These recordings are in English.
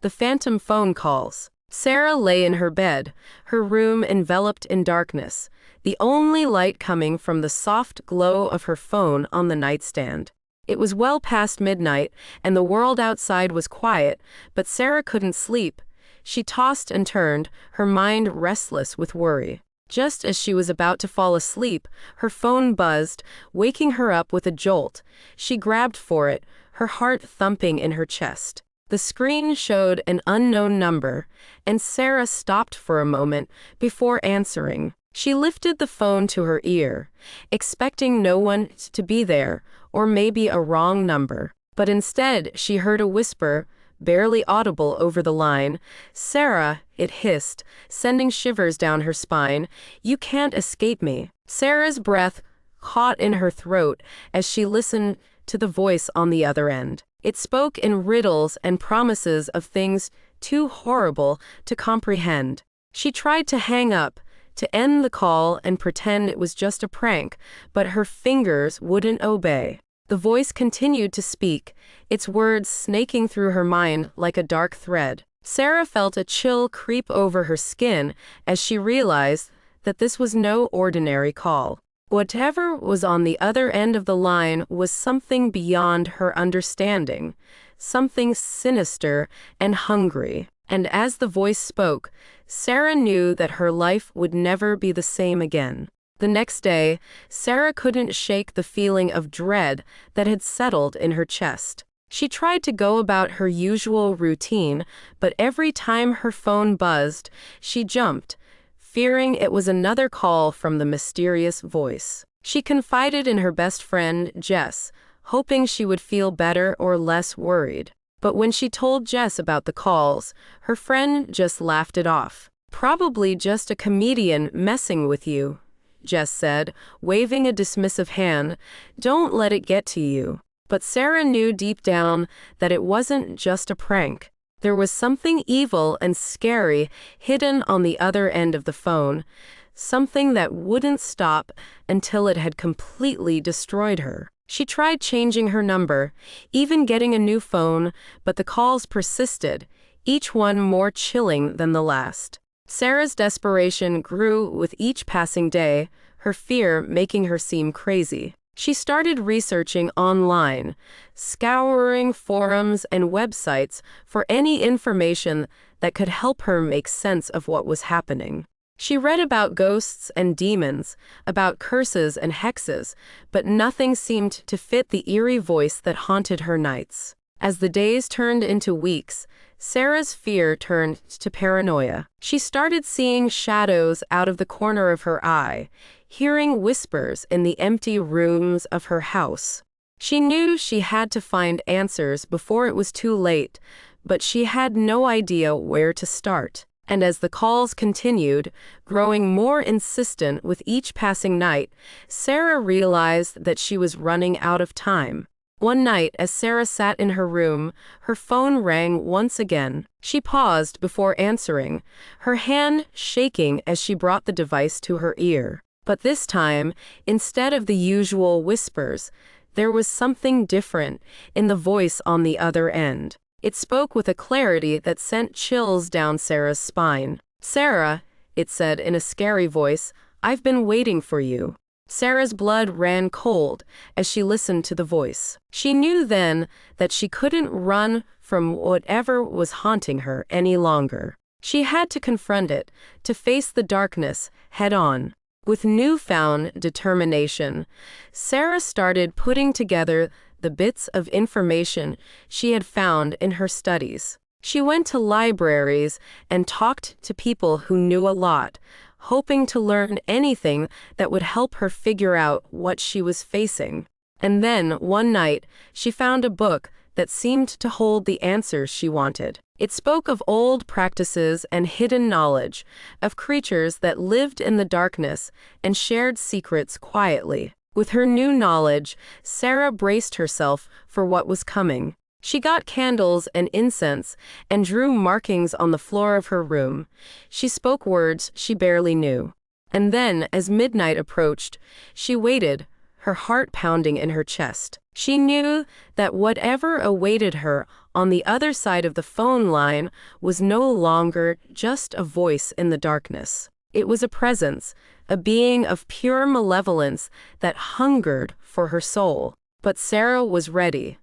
The phantom phone calls. Sara lay in her bed, her room enveloped in darkness, the only light coming from the soft glow of her phone on the nightstand. It was well past midnight, and the world outside was quiet, but Sara couldn't sleep. She tossed and turned, her mind restless with worry. Just as she was about to fall asleep, her phone buzzed, waking her up with a jolt. She grabbed for it, her heart thumping in her chest. The screen showed an unknown number, and Sara stopped for a moment before answering. She lifted the phone to her ear, expecting no one to be there, or maybe a wrong number. But instead, she heard a whisper, barely audible over the line. "Sara," it hissed, sending shivers down her spine. "You can't escape me." Sara's breath caught in her throat as she listened to the voice on the other end. It spoke in riddles and promises of things too horrible to comprehend. She tried to hang up, to end the call and pretend it was just a prank, but her fingers wouldn't obey. The voice continued to speak, its words snaking through her mind like a dark thread. Sara felt a chill creep over her skin as she realized that this was no ordinary call. Whatever was on the other end of the line was something beyond her understanding, something sinister and hungry. And as the voice spoke, Sara knew that her life would never be the same again. The next day, Sara couldn't shake the feeling of dread that had settled in her chest. She tried to go about her usual routine, but every time her phone buzzed, she jumped, fearing it was another call from the mysterious voice. She confided in her best friend, Jess, hoping she would feel better or less worried. But when she told Jess about the calls, her friend just laughed it off. "Probably just a comedian messing with you," Jess said, waving a dismissive hand. "Don't let it get to you." But Sara knew deep down that it wasn't just a prank. There was something evil and scary hidden on the other end of the phone, something that wouldn't stop until it had completely destroyed her. She tried changing her number, even getting a new phone, but the calls persisted, each one more chilling than the last. Sara's desperation grew with each passing day, her fear making her seem crazy. She started researching online, scouring forums and websites for any information that could help her make sense of what was happening. She read about ghosts and demons, about curses and hexes, but nothing seemed to fit the eerie voice that haunted her nights. As the days turned into weeks, Sara's fear turned to paranoia. She started seeing shadows out of the corner of her eye, hearing whispers in the empty rooms of her house. She knew she had to find answers before it was too late, but she had no idea where to start. And as the calls continued, growing more insistent with each passing night, Sara realized that she was running out of time. One night, as Sara sat in her room, her phone rang once again. She paused before answering, her hand shaking as she brought the device to her ear. But this time, instead of the usual whispers, there was something different in the voice on the other end. It spoke with a clarity that sent chills down Sara's spine. "Sara," it said in a scary voice, "I've been waiting for you." Sara's blood ran cold as she listened to the voice. She knew then that she couldn't run from whatever was haunting her any longer. She had to confront it, to face the darkness head on. With newfound determination, Sara started putting together the bits of information she had found in her studies. She went to libraries and talked to people who knew a lot, hoping to learn anything that would help her figure out what she was facing. And then, one night, she found a book that seemed to hold the answers she wanted. It spoke of old practices and hidden knowledge, of creatures that lived in the darkness and shared secrets quietly. With her new knowledge, Sara braced herself for what was coming. She got candles and incense and drew markings on the floor of her room. She spoke words she barely knew. And then, as midnight approached, she waited, her heart pounding in her chest. She knew that whatever awaited her on the other side of the phone line was no longer just a voice in the darkness. It was a presence, a being of pure malevolence that hungered for her soul. But Sara was ready.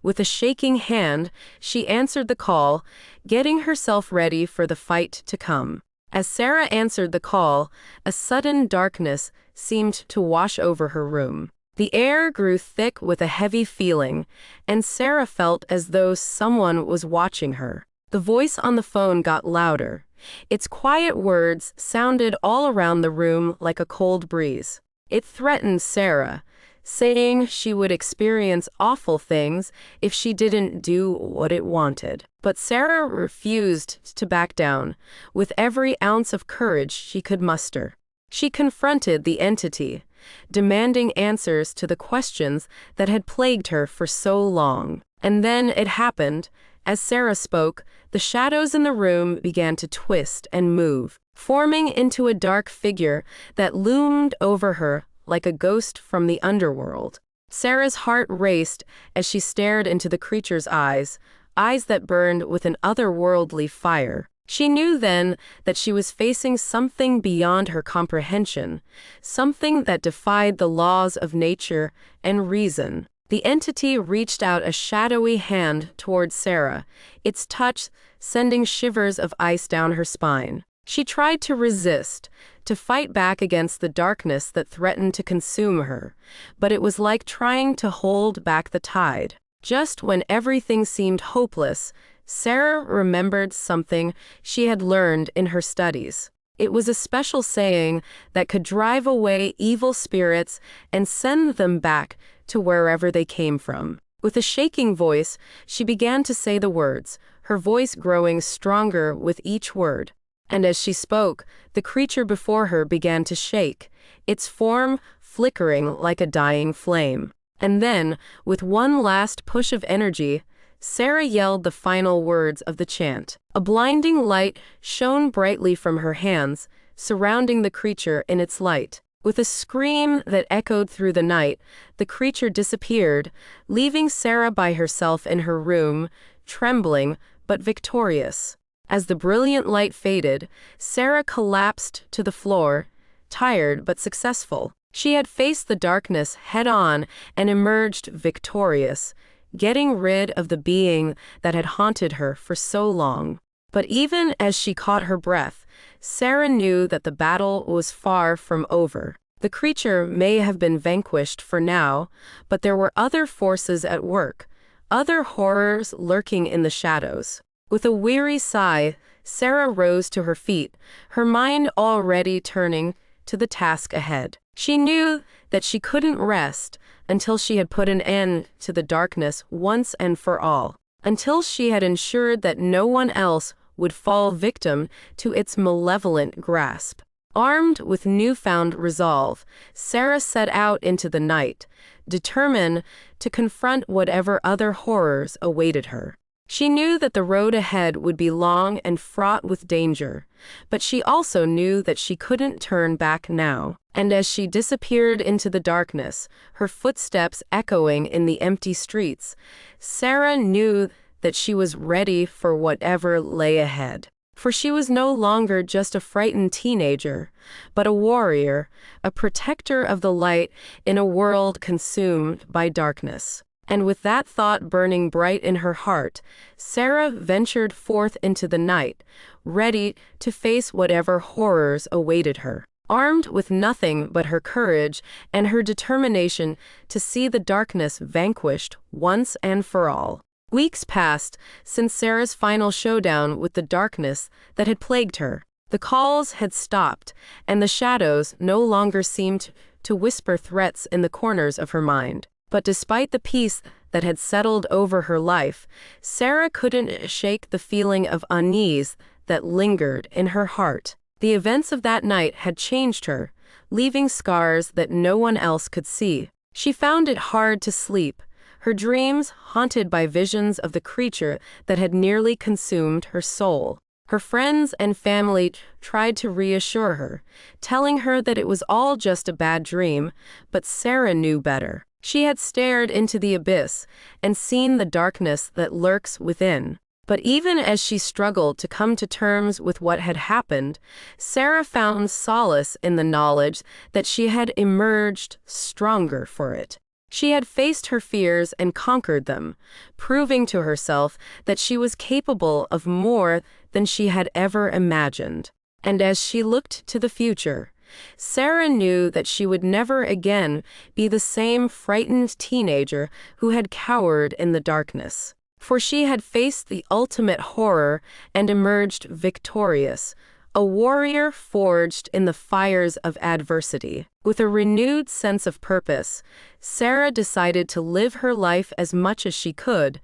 With a shaking hand, she answered the call, getting herself ready for the fight to come. As Sara answered the call, a sudden darkness seemed to wash over her room. The air grew thick with a heavy feeling, and Sara felt as though someone was watching her. The voice on the phone got louder. Its quiet words sounded all around the room like a cold breeze. It threatened Sara, saying she would experience awful things if she didn't do what it wanted. But Sara refused to back down, with every ounce of courage she could muster. She confronted the entity, demanding answers to the questions that had plagued her for so long. And then it happened. As Sara spoke, the shadows in the room began to twist and move, forming into a dark figure that loomed over her like a ghost from the underworld. Sara's heart raced as she stared into the creature's eyes that burned with an otherworldly fire. She knew then that she was facing something beyond her comprehension, something that defied the laws of nature and reason. The entity reached out a shadowy hand toward Sara, its touch sending shivers of ice down her spine. She tried to resist, to fight back against the darkness that threatened to consume her, but it was like trying to hold back the tide. Just when everything seemed hopeless, Sara remembered something she had learned in her studies. It was a special saying that could drive away evil spirits and send them back to wherever they came from. With a shaking voice, she began to say the words, her voice growing stronger with each word. And as she spoke, the creature before her began to shake, its form flickering like a dying flame. And then, with one last push of energy, Sara yelled the final words of the chant. A blinding light shone brightly from her hands, surrounding the creature in its light. With a scream that echoed through the night, the creature disappeared, leaving Sara by herself in her room, trembling but victorious. As the brilliant light faded, Sara collapsed to the floor, tired but successful. She had faced the darkness head-on and emerged victorious, getting rid of the being that had haunted her for so long. But even as she caught her breath, Sara knew that the battle was far from over. The creature may have been vanquished for now, but there were other forces at work, other horrors lurking in the shadows. With a weary sigh, Sara rose to her feet, her mind already turning to the task ahead. She knew that she couldn't rest until she had put an end to the darkness once and for all, until she had ensured that no one else would fall victim to its malevolent grasp. Armed with newfound resolve, Sara set out into the night, determined to confront whatever other horrors awaited her. She knew that the road ahead would be long and fraught with danger, but she also knew that she couldn't turn back now. And as she disappeared into the darkness, her footsteps echoing in the empty streets, Sara knew that she was ready for whatever lay ahead. For she was no longer just a frightened teenager, but a warrior, a protector of the light in a world consumed by darkness. And with that thought burning bright in her heart, Sara ventured forth into the night, ready to face whatever horrors awaited her. Armed with nothing but her courage and her determination to see the darkness vanquished once and for all. Weeks passed since Sara's final showdown with the darkness that had plagued her. The calls had stopped, and the shadows no longer seemed to whisper threats in the corners of her mind. But despite the peace that had settled over her life, Sara couldn't shake the feeling of unease that lingered in her heart. The events of that night had changed her, leaving scars that no one else could see. She found it hard to sleep, her dreams haunted by visions of the creature that had nearly consumed her soul. Her friends and family tried to reassure her, telling her that it was all just a bad dream, but Sara knew better. She had stared into the abyss and seen the darkness that lurks within. But even as she struggled to come to terms with what had happened, Sara found solace in the knowledge that she had emerged stronger for it. She had faced her fears and conquered them, proving to herself that she was capable of more than she had ever imagined. And as she looked to the future, Sara knew that she would never again be the same frightened teenager who had cowered in the darkness. For she had faced the ultimate horror and emerged victorious, a warrior forged in the fires of adversity. With a renewed sense of purpose, Sara decided to live her life as much as she could,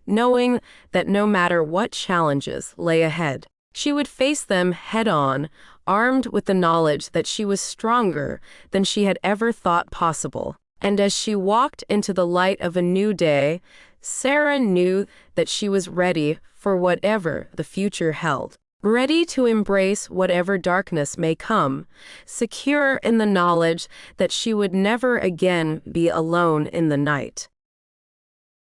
knowing that no matter what challenges lay ahead, she would face them head-on, armed with the knowledge that she was stronger than she had ever thought possible. And as she walked into the light of a new day, Sara knew that she was ready for whatever the future held. Ready to embrace whatever darkness may come, secure in the knowledge that she would never again be alone in the night.